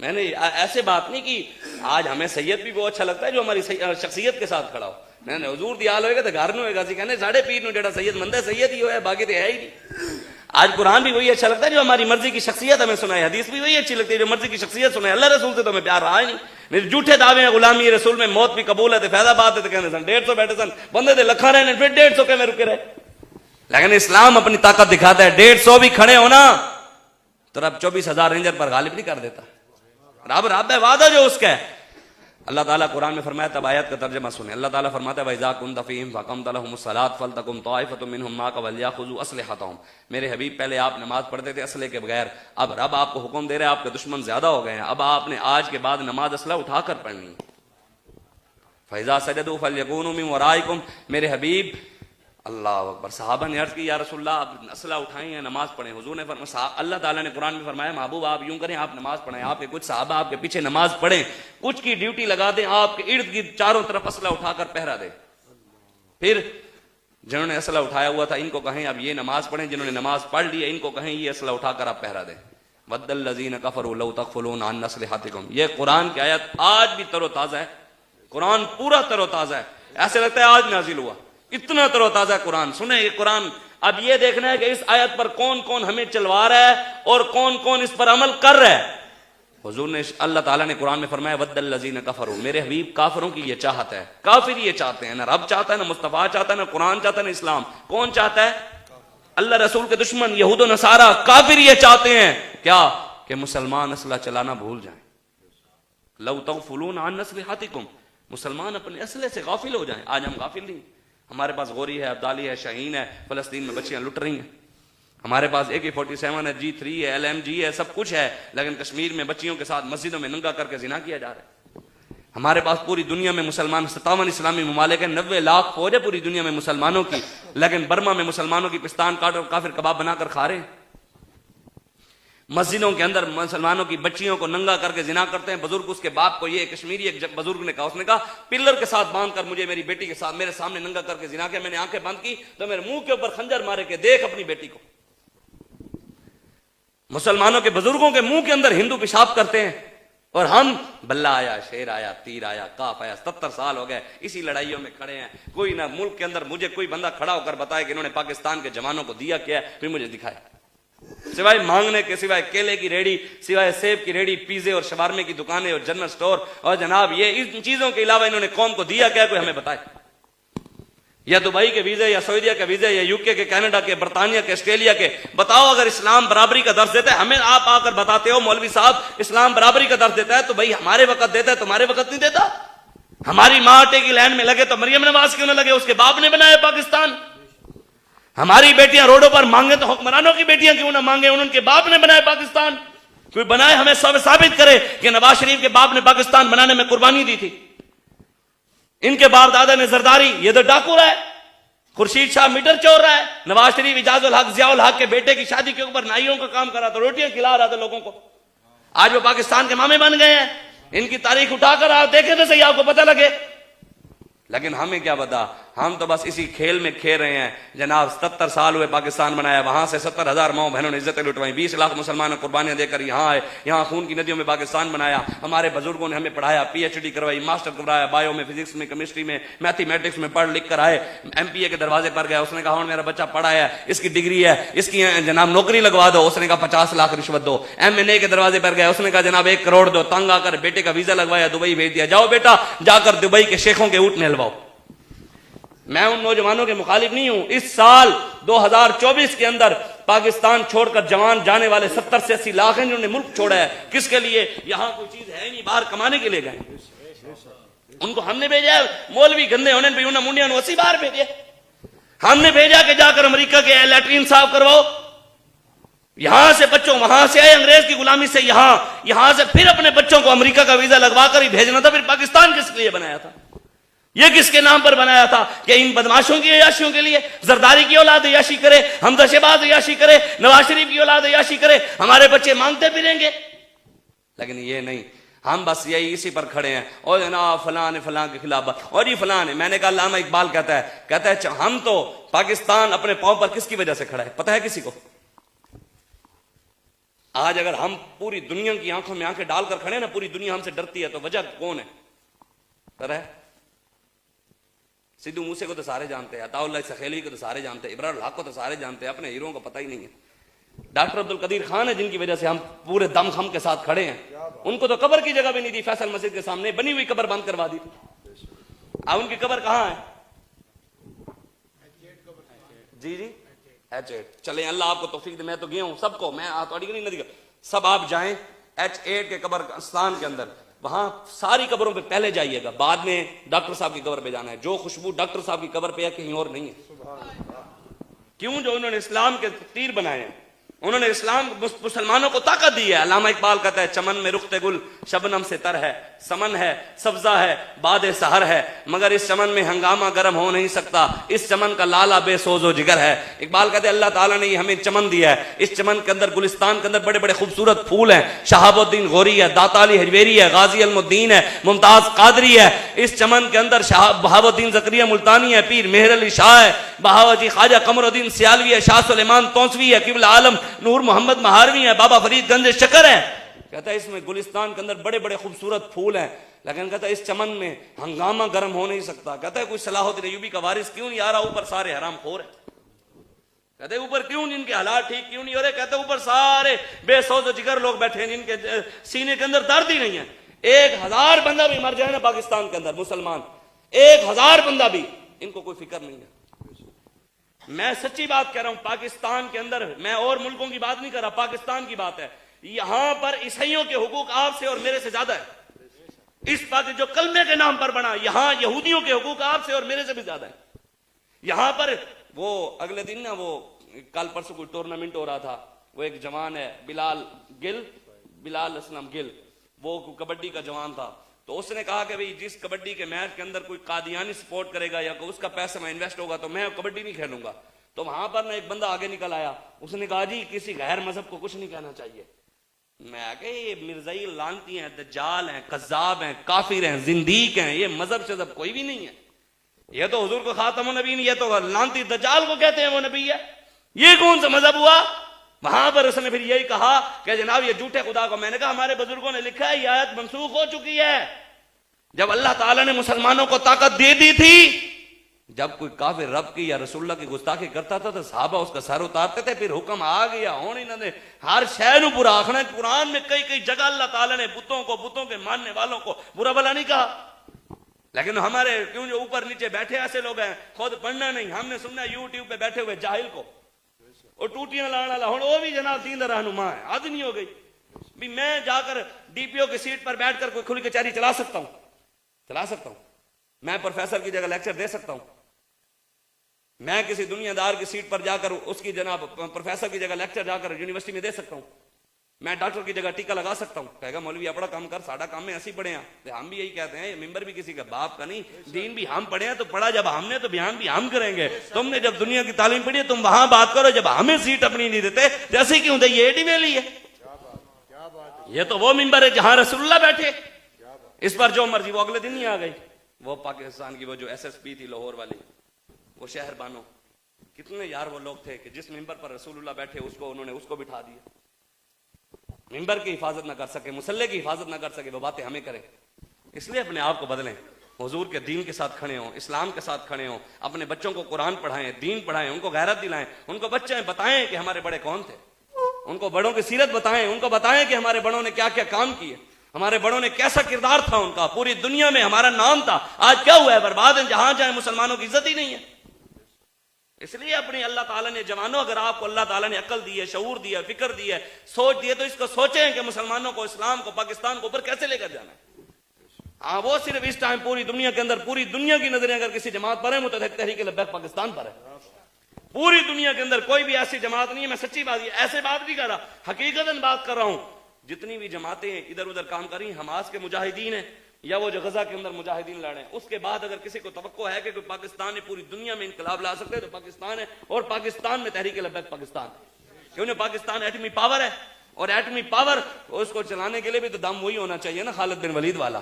मैंने ऐसे बात नहीं की आज हमें सैयद भी बहुत अच्छा लगता है जो हमारी शख्सियत के साथ खड़ा हो। मैंने हुजूर दी हाल होएगा तो घर में होएगा, कहने साढ़े पीर नु जेड़ा सैयद मंदा सैयद ही होया, बाकी तो है ही नहीं। आज कुरान भी वही अच्छा लगता है जो हमारी मर्जी की शख्सियत हमें सुनाए, हदीस भी वही अच्छी लगती है जो मर्जी की शख्सियत सुनाए। अल्लाह रसूल से तो हमें प्यार रहा ही नहीं। मेरे झूठे दावे हैं गुलामी रसूल में, मौत भी कबूल है, फैजाबाद है तो कहने सन 150 बैठे सन बंदे थे लखा रहे फिर 150 के में रुके रहे। लेकिन इस्लाम अपनी ताकत दिखाता है, 150 भी खड़े हो ना तो रब 24,000 रेंजर पर गालिब नहीं कर देता। रब रब है, वादा जो उसका है। अल्लाह ताला कुरान में फरमाया, तब आयत का तर्जुमा सुने। अल्लाह ताला फरमाता है वइज़ा कुन्ता फ़ीहिम फ़अक़मत लहुमुस सलात फ़लतकुम ताइफ़तुम मिनहुम माअक वलियाख़ुज़ू अस्लिहतहुम। मेरे हबीब पहले आप नमाज पढ़ते थे असले के बगैर, अब रब आपको हुक्म दे रहा है, आपके दुश्मन ज्यादा हो गए हैं, अब आपने आज के बाद नमाज असला उठाकर पढ़नी है। फ़इज़ा सजदू फ़लयकूनू मिन वराइकुम। मेरे हबीब अल्लाह अकबर, सहाबा ने अर्ज की या रसूलल्लाह आप असला उठाएं या नमाज पढ़ें। हुजूर ने फरमाया, अल्लाह ताला ने कुरान में फरमाया महबूब आप यूं करें, आप नमाज पढ़ें। आपके कुछ सहाबा आपके पीछे नमाज पढ़ें, कुछ की ड्यूटी लगा दें, आपके इर्द गिर्द चारों तरफ असला उठाकर पहरा दे। फिर जिन्होंने असला उठाया हुआ था इनको कहें अब ये नमाज पढ़ें, जिन्होंने नमाज पढ़ ली है इनको कहें ये असला उठाकर आप पहरा दें। वद्दल्लज़ीना कफ़रू लौ तग़फ़ुलून अन अस्लिहतिकुम। ये कुरान की आयत आज भी तरोताजा है, कुरान पूरा तरोताजा है, ऐसे लगता है आज नाजिल हुआ, इतना तरोताजा कुरान। सुने ये कुरान, अब ये देखना है कि इस आयत पर कौन कौन हमें चलवा रहा है और कौन कौन इस पर अमल कर रहा है। हुजूर ने, अल्लाह ताला ने कुरान में फरमाया वद्दल्लज़ीना कफ़रू। मेरे हबीब काफिरों की ये चाहत है, काफिर ये चाहते हैं, ना रब चाहता है, ना मुस्तफा चाहता है, ना कुरान चाहता है, ना इस्लाम। कौन चाहता है? अल्लाह रसूल के दुश्मन यहूद और नसारा काफिर ये चाहते हैं क्या कि मुसलमान असला चलाना भूल जाएं। लौ तग़फ़ुलून अन अस्लिहतिकुम, मुसलमान अपने असले से गाफिल हो जाएं। आज हम गाफिल नहीं, हमारे पास गोरी है, अब्दाली है, शाहीन है, फलस्तीन में बच्चियां लुट रही हैं, हमारे पास AK-47 है, G3 है, LMG है, सब कुछ है, लेकिन कश्मीर में बच्चियों के साथ मस्जिदों में नंगा करके जिना किया जा रहा है। हमारे पास पूरी दुनिया में मुसलमान 57 इस्लामी ममालिक है, 90 लाख फौज है पूरी दुनिया में मुसलमानों की, लेकिन बर्मा में मुसलमानों की पिस्तान काट और काफिर कबाब बनाकर खा रहे हैं। मस्जिदों के अंदर मुसलमानों की बच्चियों को नंगा करके जिना करते हैं। बुजुर्ग उसके बाप को, ये कश्मीरी एक बुजुर्ग ने कहा, उसने कहा पिल्लर के साथ बांध कर मुझे मेरी बेटी के साथ मेरे सामने नंगा करके जिना किया, मैंने आंखें बंद की तो मेरे मुंह के ऊपर खंजर मारे के देख अपनी बेटी को। मुसलमानों के बुजुर्गों के मुंह के अंदर हिंदू पेशाब करते हैं और हम बल्ला आया, शेर आया, तीर आया, काफ आया, 70 साल हो गए इसी लड़ाइयों में खड़े हैं। कोई ना मुल्क के अंदर मुझे कोई बंदा खड़ा होकर बताए कि इन्होंने पाकिस्तान के जवानों को दिया क्या है, फिर मुझे दिखाए। सिवाय मांगने के, सिवाय केले की रेडी, सिवाय सेब की रेडी, पिज़्ज़े और शवारमे की दुकानें और जनरल स्टोर, और जनाब ये इन चीजों के अलावा इन्होंने कौम को दिया क्या, कोई हमें बताए। या दुबई के वीजे, या सऊदीया के वीजे, या यूके के, कनाडा के, बरतानिया के, ऑस्ट्रेलिया के, बताओ अगर इस्लाम बराबरी का दर्ज देता है, हमें आप आकर बताते हो मौलवी साहब इस्लाम बराबरी का दर्ज देता है, तो भाई हमारे वक्त देता है, तुम्हारे वक्त नहीं देता। हमारी माँ आटे की लाइन में लगे तो मरियम नवाज क्यों ना लगे, उसके बाप ने बनाया पाकिस्तान। हमारी बेटियां रोडों पर मांगे तो हुक्मरानों की बेटियां क्यों ना मांगे, उनके बाप ने बनाया पाकिस्तान। कोई बनाए हमें साबित करे कि नवाज शरीफ के बाप ने पाकिस्तान बनाने में कुर्बानी दी थी। इनके बाप दादा ने जरदारी, ये तो डाकू रहा है, खुर्शीद शाह मीटर चोर रहा है, नवाज शरीफ इजाजुल हक जियाउल हक के बेटे की शादी के ऊपर नाइयों का काम कर रहा था, रोटियां खिला रहा था लोगों को। आज वो पाकिस्तान के मामे बन गए हैं। इनकी तारीख उठाकर आप देखें तो सही, आपको पता लगे। लेकिन हमें क्या पता, हम तो बस इसी खेल में खेल रहे हैं। जनाब 70 साल हुए पाकिस्तान बनाया, वहां से 70,000 माओ बहनों ने इज्जतें लुटवाई, 20 लाख मुसलमानों कुर्बानियां देकर यहाँ आए, यहाँ खून की नदियों में पाकिस्तान बनाया। हमारे बुजुर्गों ने हमें पढ़ाया, PhD करवाई, मास्टर करवाया, बायो में, फिजिक्स में, केमिस्ट्री में, मैथमेटिक्स में पढ़ लिख कर आए। MPA के दरवाजे पर गया, उसने कहा मेरा बच्चा पढ़ा है, इसकी डिग्री है, इसकी जनाब नौकरी लगवा दो, उसने कहा 50 लाख रिश्वत दो। MNA के दरवाजे पर गया, उसने कहा जनाब 1 करोड़ दो। तंग आकर बेटे का वीजा लगवाया, दुबई भेज दिया, जाओ बेटा जाकर दुबई के शेखों के ऊँट नहलवाओ। मैं उन नौजवानों के मुखालिफ नहीं हूं। इस साल 2024 के अंदर पाकिस्तान छोड़कर जवान जाने वाले 70 से 80 लाख हैं जिन्होंने मुल्क छोड़ा है। किसके लिए? यहां कोई चीज है नहीं, बाहर कमाने के लिए गए। उनको हमने भेजा है, मौलवी गंदे होने पे उन्हें मुंडिया उसी बाहर भेजे। हमने भेजा कि जाकर अमेरिका के लैट्रीन साफ करवाओ। यहां से बच्चों वहां से आए अंग्रेज की गुलामी से, यहां से फिर अपने बच्चों को अमेरिका का वीजा लगवा कर ही भेजना था। फिर पाकिस्तान किसके लिए बनाया था? ये किसके नाम पर बनाया था? कि इन बदमाशों की अयाशियों के लिए? जरदारी की औलाद अयाशी करे, हमजा शहबाज अयाशी करे, नवाज शरीफ की औलाद अयाशी करे, हमारे बच्चे मांगते फिरेंगे। लेकिन ये नहीं, हम बस यही इसी पर खड़े हैं। और जनाब फलां ने फलां के खिलाफ, और ये फलां ने। मैंने कहा अल्लामा इकबाल कहता है हम तो पाकिस्तान अपने पांव पर किसकी वजह से खड़ा है पता है किसी को? आज अगर हम पूरी दुनिया की आंखों में आंखें डालकर खड़े ना, पूरी दुनिया हमसे डरती है, तो वजह कौन है? पर है सिद्धू मूसे को तो सारे जानते हैं, अताउल्लाह सखेली को तो सारे जानते हैं, इब्राहिम हक को तो सारे जानते हैं, अपने हीरों को पता ही नहीं है। डॉक्टर अब्दुल कदीर खान है जिनकी वजह से हम पूरे दम खम के साथ खड़े हैं। उनको तो कब्र की जगह भी नहीं दी, फैसल मस्जिद के सामने बनी हुई कब्र बंद करवा दी। अब उनकी कब्र कहां है? जी जी H8। चले अल्लाह आपको तौफीक दे, मैं तो गया हूं सबको, मैं नहीं नदी सब आप जाएं H8 के कब्रिस्तान के अंदर, वहां सारी कब्रों पे पहले जाइएगा, बाद में डॉक्टर साहब की कब्र पे जाना है। जो खुशबू डॉक्टर साहब की कब्र पे है कहीं और नहीं है। क्यों? जो उन्होंने इस्लाम के तीर बनाए हैं, उन्होंने इस्लाम मुसलमानों को ताकत दी है। अल्लामा इकबाल कहता है, चमन में रुख्ते गुल शबनम से तर है, समन है सब्जा है बाद सहर है, मगर इस चमन में हंगामा गर्म हो नहीं सकता, इस चमन का लाला बेसोजो जिगर है। इकबाल कहते हैं अल्लाह ताला ने हमें चमन दिया है, इस चमन के अंदर गुलिस्तान के अंदर बड़े बड़े खूबसूरत फूल हैं। शहाबुद्दीन गौरी है, दाताली हजवेरी है, गाजी अलमुद्दीन है, मुमताज कादरी है। इस चमन के अंदर बहाउद्दीन जकरिया मुल्तानी है, पीर मेहर अली शाह है, बहावजी ख्वाजा कमरुद्दीन सियालवी है, शाह सुलेमान तौंसवी है, किबला आलम नूर मोहम्मद महारवी है, बाबा फरीद गंज शकर है। कहता है इसमें गुलिस्तान के अंदर बड़े बड़े खूबसूरत फूल हैं, लेकिन कहता है इस चमन में हंगामा गर्म हो नहीं सकता। कहता है कोई सलाहुद्दीन अय्यूबी का वारिस क्यों नहीं आ रहा? ऊपर सारे हराम खोर है। कहते हैं ऊपर क्यों जिनके हालात ठीक क्यों नहीं हो रहे? कहते हैं ऊपर सारे बेसौद जिगर लोग बैठे हैं जिनके सीने के अंदर दर्द ही नहीं है। 1000 बंदा भी मर जाए ना पाकिस्तान के अंदर, मुसलमान 1000 बंदा भी, इनको कोई फिक्र नहीं है। मैं सच्ची बात कह रहा हूं, पाकिस्तान के अंदर, मैं और मुल्कों की बात नहीं कर रहा, पाकिस्तान की बात है, यहां पर ईसाइयों के हुकूक आपसे और मेरे से ज्यादा है। इस बात जो कलमे के नाम पर बना, यहां यहूदियों के हुकूक आपसे और मेरे से भी ज्यादा है। यहां पर वो अगले दिन ना, वो कल परसों कोई टूर्नामेंट हो रहा था, वो एक जवान है बिलाल असलम गिल, वो कबड्डी का जवान था, तो उसने कहा कि भाई जिस कबड्डी के मैच के अंदर कोई कादियानी सपोर्ट करेगा या उसका पैसा में इन्वेस्ट होगा तो मैं कबड्डी नहीं खेलूंगा। तो वहां पर ना एक बंदा आगे निकल आया, उसने कहा जी किसी गैर मजहब को कुछ नहीं कहना चाहिए। मैं आगे ये मिर्जाई लानती हैं, दज्जाल हैं, कज्जाब हैं, काफिर हैं, जिंदीक हैं, ये मजहब से सब कोई भी नहीं है। ये तो हुजूर को खातम नबी नहीं, ये तो लानती दज्जाल को कहते हैं वो नबी है, ये कौन सा मजहब हुआ? वहां पर उसने फिर यही कहा कि जनाब ये झूठे खुदा को, मैंने कहा हमारे बुजुर्गों ने लिखा है ये आयत मनसूख हो चुकी है। जब अल्लाह ताला ने मुसलमानों को ताकत दे दी थी, जब कोई काफिर रब की या रसूलुल्लाह की गुस्ताखी करता था तो सहाबा उसका सर उतारते थे, फिर हुक्म आ गया होने ना दे हर शहर को बुरा आखना। कुरान में कई कई जगह अल्लाह ताला ने बुतों के मानने वालों को बुरा भला नहीं कहा, लेकिन हमारे क्यों जो ऊपर नीचे बैठे ऐसे लोग हैं, खुद पढ़ना नहीं, हमने सुनना यूट्यूब पे बैठे हुए जाहिल को और टूटियां लाने वाला हूं, वो भी जनाब दीन रहनुमा है, आदि नहीं हो गई भी मैं जाकर डीपीओ की सीट पर बैठकर कोई खुली कचहरी चला सकता हूं, मैं प्रोफेसर की जगह लेक्चर दे सकता हूं, मैं किसी दुनियादार की सीट पर जाकर उसकी जनाब प्रोफेसर की जगह लेक्चर जाकर यूनिवर्सिटी में दे सकता हूं, मैं डॉक्टर की जगह टीका लगा सकता हूं। कहेगा मौलवी अपना काम कर, साड़ा काम में ऐसी पढ़े हैं। हम भी यही कहते हैं, ये मिंबर भी किसी का बाप का नहीं, दीन भी हम पढ़े हैं तो पढ़ा जब हमने तो बयान भी हम करेंगे। तुमने जब दुनिया की तालीम पढ़ी है तुम वहां बात करो, जब हमें सीट अपनी नहीं देते जैसे क्यों दे, ये एडी वैली है, ये तो वो मिंबर है जहां रसूलुल्लाह बैठे। इस पर जो मर्जी, वो अगले दिन ही आ गई, वो पाकिस्तान की वो जो SSP थी लाहौर वाली, वो शहर बानो, कितने यार वो लोग थे कि जिस मिंबर पर रसूलुल्लाह बैठे उन्होंने उसको बिठा दिया। मिंबर की हिफाजत ना कर सके, मुसल्ले की हिफाजत ना कर सके, वो बातें हमें करें। इसलिए अपने आप को बदलें, हुजूर के दीन के साथ खड़े हों, इस्लाम के साथ खड़े हों, अपने बच्चों को कुरान पढ़ाएं, दीन पढ़ाएं, उनको गैरत दिलाएं, उनको बच्चे बताएं कि हमारे बड़े कौन थे, उनको बड़ों की सीरत बताएं, उनको बताएं कि हमारे बड़ों ने क्या क्या काम किए, हमारे बड़ों ने कैसा किरदार था उनका, पूरी दुनिया में हमारा नाम था। आज क्या हुआ है? बर्बाद है, जहां जाए मुसलमानों की इज्जत ही नहीं है। इसलिए अपनी अल्लाह ताला ने जवानों, अगर आपको अल्लाह ताला ने अकल दी है, शऊर दी है, फिक्र दी है, सोच दी है, तो इसको सोचें कि मुसलमानों को, इस्लाम को, पाकिस्तान को ऊपर कैसे लेकर जाना है। हाँ, वो सिर्फ इस टाइम पूरी दुनिया के अंदर, पूरी दुनिया की नजरें अगर किसी जमात पर है, मुतहरिक तहरीक लब्बैक पाकिस्तान पर है। पूरी दुनिया के अंदर कोई भी ऐसी जमात नहीं है, मैं सच्ची बात, ऐसे बात नहीं कर रहा, हकीकतन बात कर रहा हूं। जितनी भी जमातें इधर उधर काम कर रही, हमास के मुजाहिदीन है या वो जो गजा के अंदर मुजाहिदीन लड़े, उसके बाद अगर किसी को तवक्को है कि कोई पाकिस्तान में पूरी दुनिया में इनकलाब ला सकते हैं तो पाकिस्तान है, और पाकिस्तान में तहरीक लब्बैक पाकिस्तान, क्योंकि पाकिस्तान एटमी पावर है, और एटमी पावर उसको चलाने के लिए भी तो दम वही होना चाहिए ना, खालिद बिन वलीद वाला।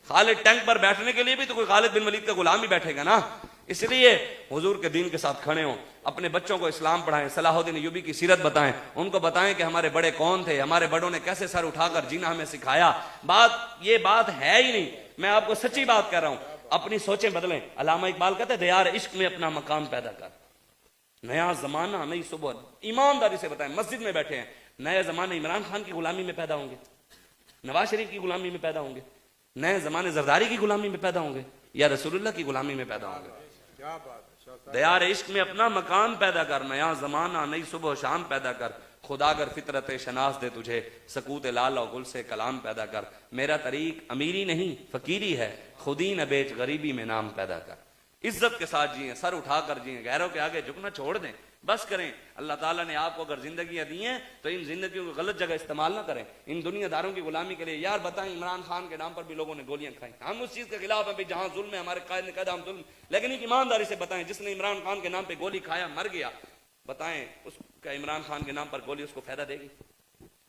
खालिद टैंक पर बैठने के लिए भी तो कोई खालिद बिन वलीद का गुलाम ही बैठेगा ना। इसलिए हुजूर के दीन के साथ खड़े हों, अपने बच्चों को इस्लाम पढ़ाएं, सलाहुद्दीन अय्यूबी की सीरत बताएं, उनको बताएं कि हमारे बड़े कौन थे, हमारे बड़ों ने कैसे सर उठाकर जीना हमें सिखाया। ये बात है ही नहीं, मैं आपको सच्ची बात कह रहा हूं, अपनी सोचें बदलें। अल्लामा इकबाल कहते हैं यार इश्क में अपना मकाम पैदा कर, नया जमाना नई सुबह, ईमानदारी से बताएं, मस्जिद में बैठे हैं, नए जमाने इमरान खान की गुलामी में पैदा होंगे, नवाज शरीफ की गुलामी में पैदा होंगे, नए जमाने जरदारी की गुलामी में पैदा होंगे, या रसूलुल्लाह की गुलामी में पैदा होंगे। दयार इश्क में अपना मकाम पैदा कर, नया जमाना नई सुबह शाम पैदा कर, खुदागर फितरत शनास दे तुझे, सकूत लाल और गुल से कलाम पैदा कर। मेरा तरीक अमीरी नहीं फकीरी है, खुदी न बेच गरीबी में नाम पैदा कर। इज्जत के साथ जिए, सर उठाकर जिए, गैरों के आगे झुकना छोड़ दें, बस करें। अल्लाह ताला ने आपको अगर जिंदगियां दी हैं तो इन जिंदगियों को गलत जगह इस्तेमाल ना करें, इन दुनियादारों की गुलामी के लिए। यार बताएं, इमरान खान के नाम पर भी लोगों ने गोलियां खाई, हम उस चीज के खिलाफ हैं जहां जुल्म है, हमारे कायद ने कहा हम जुल्म, लेकिन एक ईमानदारी से बताएं, जिसने इमरान खान के नाम पर गोली खाया मर गया, बताएं उसका इमरान खान के नाम पर गोली उसको फायदा देगी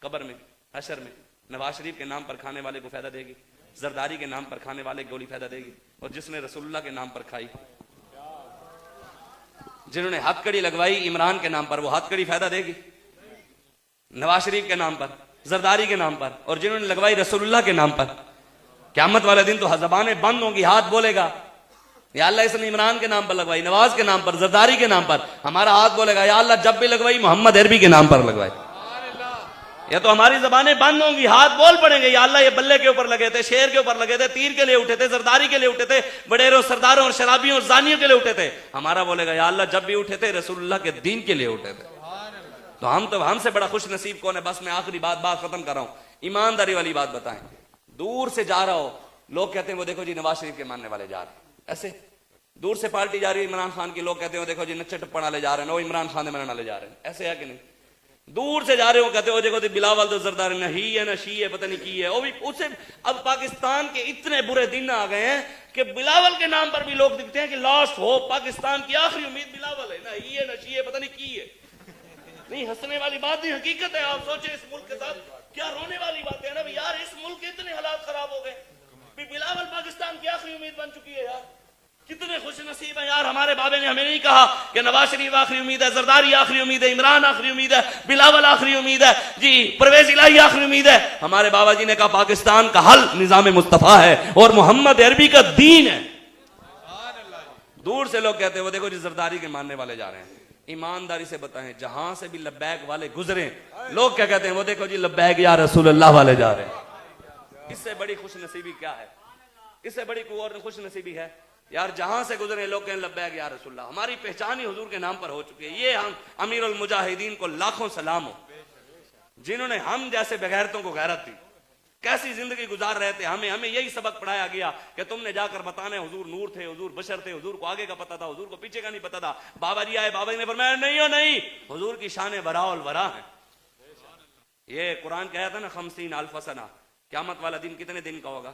कब्र में, हशर में? नवाज शरीफ के नाम पर खाने वाले को फायदा देगी, जरदारी के नाम पर खाने वाले गोली फायदा देगी, और जिसने रसूलुल्लाह के नाम पर खाई, जिन्होंने हथकड़ी लगवाई इमरान के नाम पर, वो हथकड़ी फायदा देगी नवाज शरीफ के नाम पर, जरदारी के नाम पर, और जिन्होंने लगवाई रसूलुल्लाह के नाम पर, क़यामत वाले दिन तो ज़बानें बंद होंगी, हाथ बोलेगा या अल्लाह इसने इमरान के नाम पर लगवाई, नवाज के नाम पर, जरदारी के नाम पर, हमारा हाथ बोलेगा या अल्लाह जब भी लगवाई मोहम्मद अरबी के नाम पर लगवाई। या तो हमारी जबानें बंद होंगी, हाथ बोल पड़ेंगे या अल्लाह ये बल्ले के ऊपर लगे थे, शेर के ऊपर लगे थे, तीर के लिए उठे थे, जरदारी के लिए उठे थे, बडेरों सरदारों और शराबियों और जानियों के लिए उठे थे। हमारा बोलेगा या अल्लाह जब भी उठे थे रसूलुल्लाह के दीन के लिए उठे थे। तो हमसे बड़ा खुश नसीब कौन है? बस मैं आखिरी बात खत्म कर रहा हूं, ईमानदारी वाली बात बताएं। दूर से जा रहा हो, लोग कहते हैं वो देखो जी नवाज शरीफ के मानने वाले जा रहे हैं, ऐसे दूर से पार्टी जा रही है इमरान खान की, लोग कहते हैं देखो जी नच्चे टप्पड़ वाले जा रहे हैं, वो इमरान खान मनाने वाले जा रहे हैं, ऐसे है कि नहीं? दूर से जा रहे हो कहते हो देखो बिलावल तो जरदारी न ही है न शी है, पता नहीं की है वो भी उसे। अब पाकिस्तान के इतने बुरे दिन आ गए हैं कि बिलावल के नाम पर भी लोग दिखते हैं कि लास्ट हो, पाकिस्तान की आखिरी उम्मीद बिलावल है, ना ही है न शी है, पता नहीं की है। नहीं, हंसने वाली बात नहीं, हकीकत है। आप सोचे इस मुल्क के साथ क्या रोने वाली बात है ना यार, इस मुल्क के इतने हालात खराब हो गए, बिलावल पाकिस्तान की आखिरी उम्मीद बन चुकी है यार। कितने खुश नसीब है यार, हमारे बाबे ने हमें नहीं कहा कि नवाज शरीफ आखिरी उम्मीद है, जरदारी आखिरी उम्मीद है, इमरान आखिरी उम्मीद है, बिलावल आखिरी उम्मीद है, जी परवेज इलाही आखिरी उम्मीद है। हमारे बाबा जी ने कहा पाकिस्तान का हल निजाम मुस्तफा है और मोहम्मद अरबी का दीन है। दूर से लोग कहते हैं वो देखो जी जरदारी के मानने वाले जा रहे हैं। ईमानदारी से बताएं, जहां से भी लब्बैक वाले गुजरे, लोग क्या कहते हैं? वो देखो जी लब्बैक या रसूलुल्लाह वाले जा रहे हैं। इससे बड़ी खुश नसीबी क्या है? इससे बड़ी कोई और खुश नसीबी है यार? जहां से गुजरे लोग कहें लब्बैक या रसूलुल्लाह। हमारी पहचान ही हुजूर के नाम पर हो चुकी है। ये हम अमीरुल मुजाहिदीन को लाखों सलाम हो, जिन्होंने हम जैसे बेगैरतों को गैरत दी। कैसी जिंदगी गुजार रहे थे, हमें यही सबक पढ़ाया गया कि तुमने जाकर बताना हुजूर नूर थे, हुजूर बशर थे, हुजूर को आगे का पता था, हुजूर को पीछे का नहीं पता था। बाबा जी आए, बाबा जी ने फरमाया नहीं हो नहीं, हुजूर की शान बराउल वरा है। ये कुरान कहता था ना 50 अल्फ सना, क़यामत वाला दिन कितने दिन का होगा?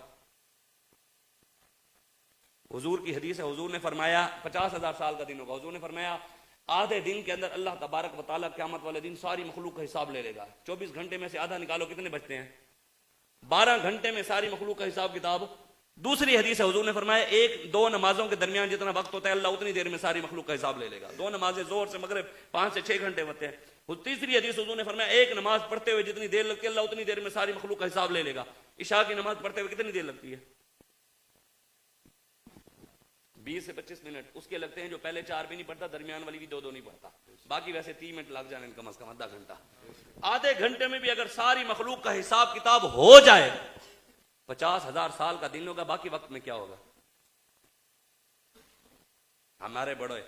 हुजूर की हदीस है, हुजूर ने फरमाया 50,000 साल का दिन होगा। हुजूर ने फरमाया आधे दिन के अंदर अल्लाह तबारक व तआला क़यामत वाले दिन सारी मखलूक का हिसाब ले लेगा। 24 घंटे में से आधा निकालो, कितने बचते हैं? 12 घंटे में सारी मखलूक का हिसाब किताब। दूसरी हदीस है, हुजूर ने फरमाया 1-2 नमाजों के दरमियान जितना वक्त होता है अल्लाह उतनी देर में सारी मखलूक का हिसाब ले लेगा। 2 नमाजें जोहर से मगरिब 5 से 6 घंटे होते हैं। तीसरी हदीस हुजूर ने फरमाया 1 नमाज पढ़ते हुए जितनी देर लगती है अल्लाह उतनी देर में सारी मखलूक का हिसाब ले लेगा। इशा की नमाज पढ़ते हुए कितनी देर लगती है? 20 से 25 मिनट उसके लगते हैं। जो पहले 4 भी नहीं पढ़ता, दरमियान वाली भी 2 नहीं पढ़ता, बाकी वैसे 30 मिनट लग जाने कम से कम आधा घंटा। आधे घंटे में भी अगर सारी मखलूक का हिसाब किताब हो जाए 50,000 साल का दिन होगा। बाकी वक्त में क्या होगा? हमारे बड़े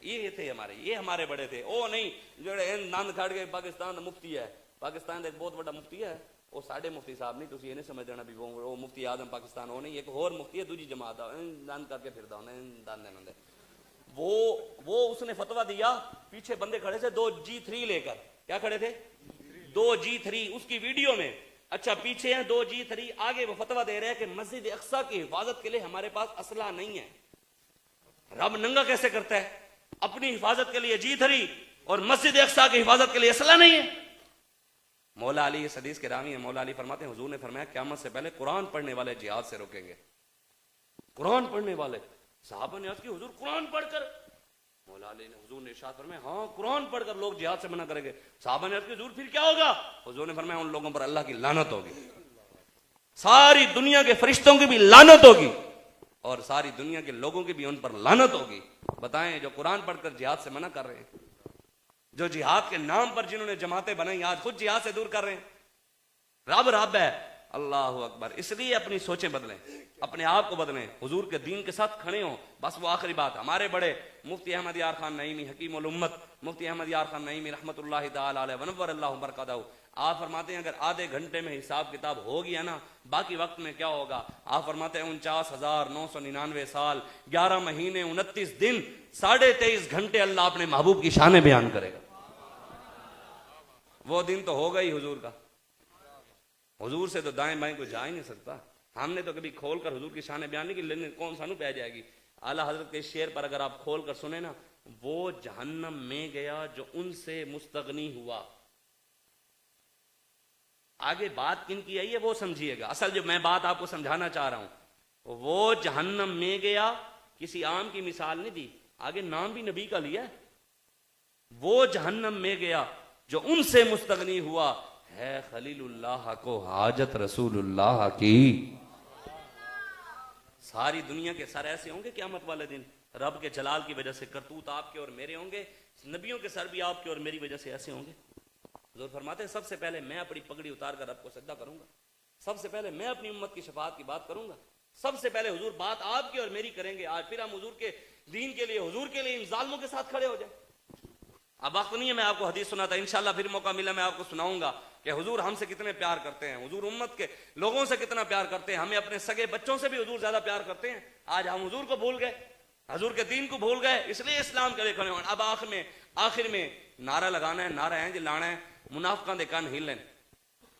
ये थे, ये हमारे बड़े थे। ओ नहीं जो नंद खड़ के पाकिस्तान मुफ्ती है, पाकिस्तान एक बहुत बड़ा मुफ्ती है, वो साढ़े मुफ्ती साहब नहीं, तुम ये नहीं समझ देना भी वो मुफ्ती आजम पाकिस्तान हो नहीं, एक और मुफ्ती है दूजी जमात दान करके फिर दान वो उसने फतवा दिया। पीछे बंदे खड़े थे 2G3 लेकर, क्या खड़े थे? 2G3 उसकी वीडियो में। अच्छा पीछे है 2G3, आगे वो फतवा दे रहे हैं कि मस्जिद अक्सा की हिफाजत के लिए हमारे पास असला नहीं है। रब नंगा कैसे करता है? अपनी हिफाजत के लिए G3 और मस्जिद अक्सा की हिफाजत के लिए असला नहीं है। मौला अली इस हदीस के रावी है, मौला अली फरमाते हैं हुजूर ने फरमाया क़यामत से पहले कुरान पढ़ने वाले जिहाद से रोकेंगे। कुरान पढ़ने वाले साहबा ने अर्ज की हुजूर कुरान पढ़कर, मौला अली ने हुजूर ने इरशाद फरमाया हाँ कुरान पढ़कर लोग जिहाद से मना करेंगे। साहबा ने अर्ज की हुजूर फिर क्या होगा? हुजूर ने फरमाया उन लोगों पर अल्लाह की लानत होगी, सारी दुनिया के फरिश्तों की भी लानत होगी और सारी दुनिया के लोगों की भी उन पर लानत होगी। बताएं, जो कुरान पढ़कर जिहाद से मना कर रहे हैं, जो जिहाद के नाम पर जिन्होंने जमातें बनाई आज खुद जिहाद से दूर कर रहे हैं। रब रब है, अल्लाह अकबर। इसलिए अपनी सोचें बदलें, अपने आप को बदलें, हुजूर के दीन के साथ खड़े हों। बस वो आखिरी बात, हमारे बड़े मुफ्ती अहमद यार खान नईमी हकीम उल उम्मत मुफ्ती अहमद यार खान नईमी रहमतुल्लाहि तआला अलैहि व नव्वर अल्लाहु बरकातहू, आप फरमाते हैं अगर आधे घंटे में हिसाब किताब हो गया ना, बाकी वक्त में क्या होगा? आप फरमाते हैं 49,999 साल 11 महीने 29 दिन 23.5 घंटे अल्लाह अपने महबूब की शान बयान करेगा। वो दिन तो होगा ही हुजूर का। हुजूर से तो दाएं बाएं को जा ही नहीं सकता। हमने तो कभी खोल कर हुजूर की शान बयान नहीं की, लेकिन कौन सानू पै जाएगी। आला हजरत के शेर पर अगर आप खोल कर सुने ना, वो जहन्नम में गया जो उनसे मुस्तगनी हुआ। आगे बात किन की आई है वो समझिएगा। असल जो मैं बात आपको समझाना चाह रहा हूं, वो जहन्नम में गया किसी आम की मिसाल नहीं दी, आगे नाम भी नबी का लिया। वो जहन्नम में गया जो उनसे मुस्तगनी हुआ है खलीलुल्लाह को हाजत रसूलुल्लाह की। सारी दुनिया के सर ऐसे होंगे क़यामत वाले दिन, रब के जलाल की वजह से करतूत आपके और मेरे होंगे, नबियों के सर भी आपके और मेरी वजह से ऐसे होंगे। हुजूर फरमाते हैं सबसे पहले मैं अपनी पगड़ी उतार कर रब को सजदा करूंगा, सबसे पहले मैं अपनी उम्मत की शफाअत की बात करूंगा, सबसे पहले हुजूर बात आपकी और मेरी करेंगे। आज फिर हम हुजूर के दीन के लिए, हुजूर के लिए इन जालिमों के साथ खड़े हो जाए। अब वक्त नहीं है, मैं आपको हदीस सुनाता, इंशाल्लाह फिर मौका मिला मैं आपको सुनाऊंगा कि हुजूर हमसे कितने प्यार करते हैं, हुजूर उम्मत के लोगों से कितना प्यार करते हैं। हमें अपने सगे बच्चों से भी हुजूर ज्यादा प्यार करते हैं। आज हम हुजूर को भूल गए, हुजूर के दीन को भूल गए, इसलिए इस्लाम के लिए खड़े हों। अब आखिर में नारा लगाना है, नारा है लाना है, मुनाफिकां दे कान हिल लें।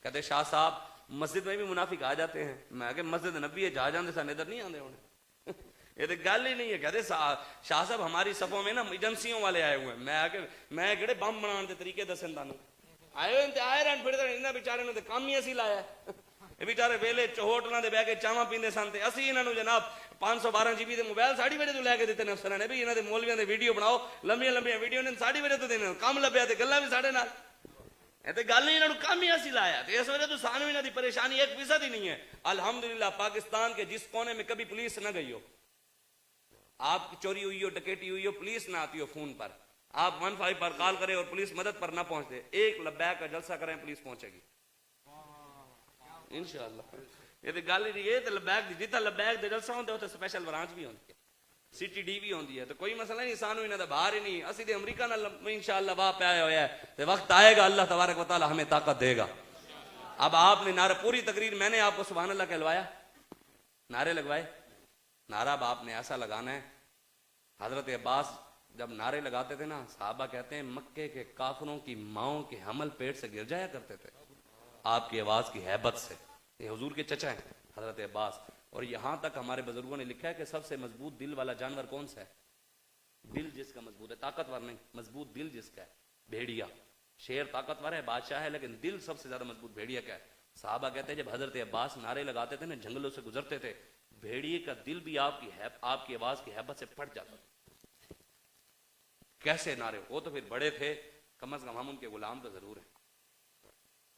कहते शाह साहब मस्जिद में भी मुनाफिक आ जाते हैं। मैं आगे मस्जिद नबी है जा जाते सा इधर नहीं आते होने ये तो गल ही नहीं है। कहते शाह साहब हमारी सफों में ना एजेंसियों वाले आए हुए हैं। मैं आके मैं किहड़े बम बनाने के तरीके दसन तुहानू आए आए रहन फिर इन्होंने बेचारे ने काम ही असी लाया। ये बेचारे वेले होटलों के बह के चावां पींदे सन ते असी इन्होंने जनाब 512 GB के मोबाइल साड़ी वजह तो लैके दिते ने अफसरां ने भी इन्होंने मौलवियां दे वीडियो बनाओ, लंबियां लंबियां वीडियो ने साड़ी वजह तो देने काम लभ्या ते गल्लां भी साडे नाल। ये गल नहीं, इन्होंने काम ही असी लाया। तो इस वजह तो सानू इन्हां दी परेशानी 1% ही नहीं है। अल्हम्दुलिल्लाह पाकिस्तान के जिस कोने में कभी पुलिस न गई हो, आपकी चोरी हुई हो, डकैती हुई हो, पुलिस ना आती हो, फोन पर आप 15 पर कॉल करें और पुलिस मदद पर ना पहुंचते, एक लब्बैक का जलसा करें पुलिस पहुंचेगी इंशाअल्लाह। ये तो गल ही नहीं है। तो लब्बैक जितना लब्बैक दे जलसा होंगे उत्थे स्पेशल ब्रांच भी होंदी है, CTD भी होंदी है। तो कोई मसला नहीं, सानू इन्हां दा बाहर ही नहीं। असीं ते अमरीका नाल इंशाअल्लाह वाह पाया होया है। तो वक्त आएगा अल्लाह तबारक व तआला हमें ताकत देगा। अब आपने नारा पूरी तकरीर मैंने आपको सुभान अल्लाह कहलवाया, नारे लगवाए। नारा अब आपने ऐसा लगाना है, हजरत अब्बास जब नारे लगाते थे ना, साहबा कहते हैं मक्के के काफिरों की माओं के हमल पेट से गिर जाया करते थे आपकी आवाज की हैबत से। ये हुजूर के चचा हैं हजरत अब्बास। और यहां तक हमारे बुजुर्गों ने लिखा है कि सबसे मजबूत दिल वाला जानवर कौन सा है? दिल जिसका मजबूत है, ताकतवर नहीं, मजबूत दिल जिसका है, भेड़िया। शेर ताकतवर है, बादशाह है, लेकिन दिल सबसे ज्यादा मजबूत भेड़िया का है। साहबा कहते हैं जब हजरत अब्बास नारे लगाते थे ना, जंगलों से गुजरते थे, भेड़िए का दिल भी आपकी आवाज की हैबत से फट जाता। कैसे नारे! वो तो फिर बड़े थे, कम से कम हम उनके गुलाम तो जरूर है।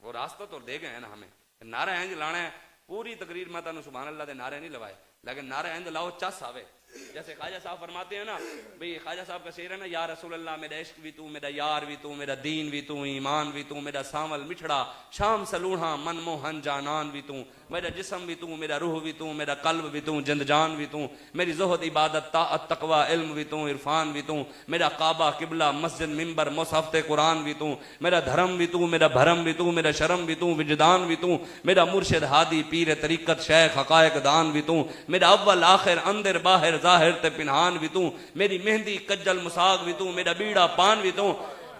वो रास्ता तो दे गए हैं ना हमें। नारा इंज लाना है, पूरी तकरीर में तुम सुभान अल्लाह के नारे नहीं लवाए, लेकिन नारा इंज लाओ चस आवे। जैसे ख्वाजा साहब फरमाते हैं ना, भाई ख्वाजा साहब का शेर है ना, या रसूल अल्लाह मेरा इश्क भी तू, मेरा यार भी तू, मेरा दीन भी तू, ईमान भी तू, मेरा सावल मिठड़ा शाम सलूहा मनमोहन जानान भी तू, मेरा जिस्म भी तू, मेरा रूह भी तू, मेरा कल्ब भी तू, जिंदजान भी तू, मेरी ज़ुहद इबादत ताअत तकवा इल्म भी तू, इरफान भी तू, मेरा काबा किबला मस्जिद मिंबर मुसहफ़ कुरान भी तू, मेरा धर्म भी तू, मेरा भरम भी तू, मेरा शर्म भी तू, विजदान भी तू, मेरा मुर्शिद हादी पीर तरीकत शेख हकायक दान भी तू, मेरा अव्वल आखिर अंदर बाहर जाहिर ते पिनहान भी तू, मेरी मेहंदी कज्जल मुसाग भी तू, मेरा बीड़ा पान भी तू।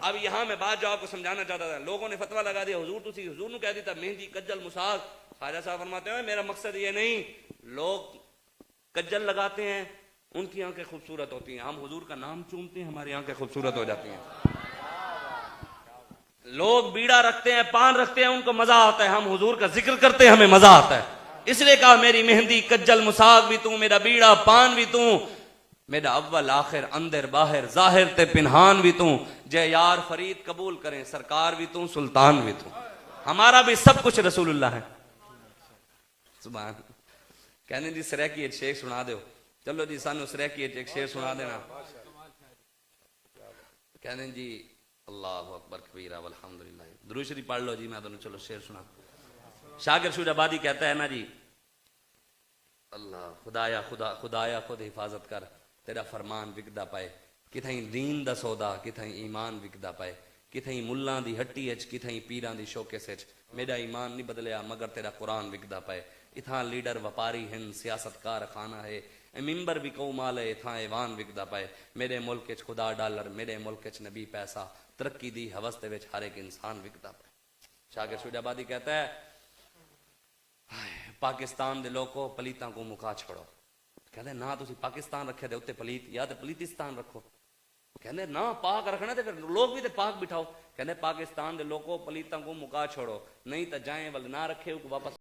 अब यहां मैं बात जो आपको समझाना चाहता था, लोगों ने फतवा लगा दिया हुजूर तुसी हुजूर ने कह दिया मेहंदी कज्जल मुसाग। ख्वाजा साहब फरमाते हैं मेरा मकसद ये नहीं, लोग कज्जल लगाते हैं उनकी आंखें खूबसूरत होती हैं, हम हुजूर का नाम चूमते हैं हमारी आंखें खूबसूरत हो जाती हैं। लोग बीड़ा रखते हैं, पान रखते हैं, उनको मजा आता है, हम हुजूर का जिक्र करते हैं हमें मजा आता है। इसलिए कहा मेरी मेहंदी कज्जल मुसाग भी तू, मेरा बीड़ा पान भी तू। मेरा अव्वल आखिर अंदर बाहर जाहिर ते पिनहान भी तू, जय यार फरीद कबूल करें सरकार भी तू सुल्तान भी तू। हमारा भी सब कुछ रसूलुल्लाह है। सुभान। कहने जी सरे की एक शेर सुना दो। चलो जी सानू सरे की एक शेर सुना देना। कहने जी अल्लाह अकबर कबीरा वल्हम्दुलिल्लाह। दुरूद शरीफ पढ़ लो जी, मैं दोनों चलो शेर सुना। शागिर शुजाबादी कहता है ना जी, अल्लाह खुदाया खुदा खुदाया खुद हिफाजत कर, तेरा फरमान विकदा पाए, किथई दीन दा सौदा किथई ईमान विकदा पाए, किथई मुल्लां दी हट्टी अच किथई पीरां दी शोकेस अच, मेरा ईमान नहीं बदलिया मगर तेरा कुरान विकदा पाए। इथां लीडर व्यापारी हिन सियासतकार खाना है, मिंबर भी कौ माल है, इथां ऐवान विकदा पाए। मेरे मुल्क च खुदा डॉलर, मेरे मुल्क च नबी पैसा, तरक्की दी हवस दे विच हर एक इंसान विकदा पाए। शागिर शुजाबादी कहता है पाकिस्तान दे लोगों पलीतां को मुका छोड़ो। कहते ना तुसी पाकिस्तान रखे दे उत्ते पलीत, या तो पलीतिस्तान रखो। कहते ना पाक रखना तो फिर लोग भी तो पाक बिठाओ। कहते पाकिस्तान दे लोगों पलीतां को मुका छोड़ो, नहीं तो जाए वल ना रखे वापस